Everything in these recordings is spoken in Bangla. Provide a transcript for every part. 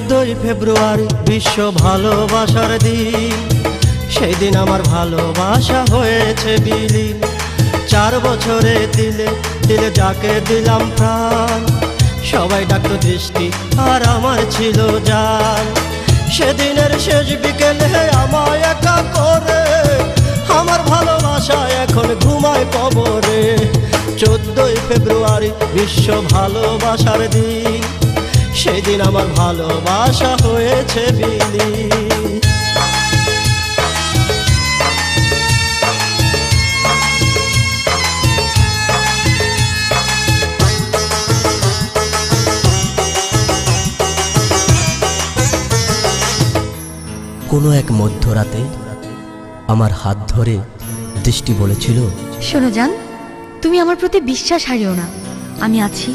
14ই ফেব্রুয়ারি বিশ্ব ভালোবাসার দিন। সেই দিন আমার ভালোবাসা হয়েছে বিলীন। 4 বছরে তিলে তিলে যাকে দিলাম প্রাণ, সবাই ডাকতো দৃষ্টি আর আমার ছিল জান। সেদিনের শেষ বিকেলে আমায় একা করে আমার ভালোবাসা এখন ঘুমায় কবরে। 14ই ফেব্রুয়ারি বিশ্ব ভালোবাসার দিন। সেই দিন আমার ভালোবাসা হয়েছে বিলীন। কোনো এক মধ্যরাতে আমার হাত ধরে দৃষ্টি বলেছিল, শোনো জান, তুমি আমার প্রতি বিশ্বাস হারিও না। আমি আছি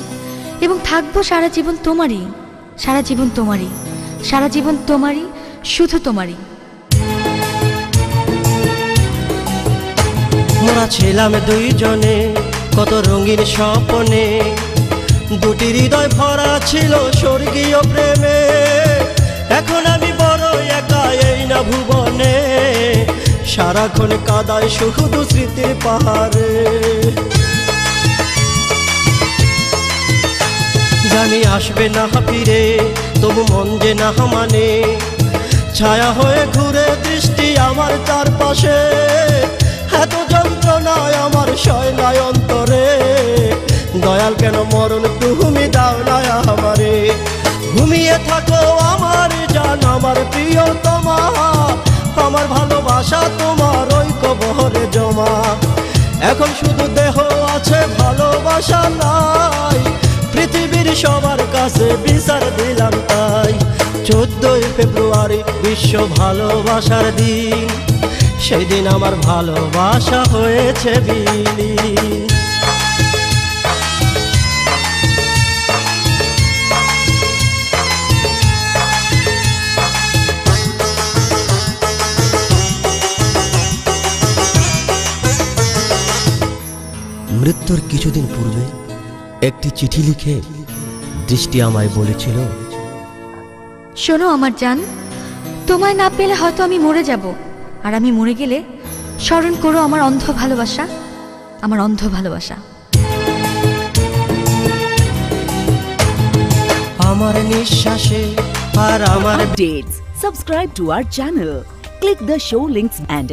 এবং থাকবো সারা জীবন তোমারই, সারা জীবন তোমারই, সারা জীবন তোমারই, শুধু তোমারই। মোরা ছিলাম দুইজনে কত রঙিন স্বপ্নে, দুটি হৃদয় ভরা ছিল স্বর্গীয় প্রেমে। এখন আমি বড় একা এই না ভুবনে, সারাক্ষণ কাদায় শুধু স্মৃতির পাহাড়ে। জানি আসবে না ফিরে, তবু মন যে না মানে, ছায়া হয়ে ঘুরে দৃষ্টি আমার চারপাশে। এত যন্ত্রণায় আমার সয় নাই অন্তরে, দয়াল কেন মরণ তুমি দাও না আমারে। ঘুমিয়ে থাকো আমার জান, আমার প্রিয়তমা, আমার ভালোবাসা তোমার ওই কবরে জমা। এখন শুধু দেহ আছে, ভালোবাসা নাই, পৃথিবীর সবার কাছে বিচার দিলাম তাই। 14ই ফেব্রুয়ারি বিশ্ব ভালোবাসার দিন। সেই দিন আমার ভালোবাসা হয়েছে বিলীন। মৃত্যুর কিছুদিন পূর্বে একটি চিঠি লিখে দৃষ্টি আমায় বলেছিল, শোনো আমার জান, তোমায় না পেলে হয়তো আমি মরে যাব, আর আমি মরে গেলে স্মরণ করো আমার অন্ধ ভালোবাসা, আমার অন্ধ ভালোবাসা। আমার নিঃশ্বাসে আর আমার updates. Subscribe to our channel. Click the show links and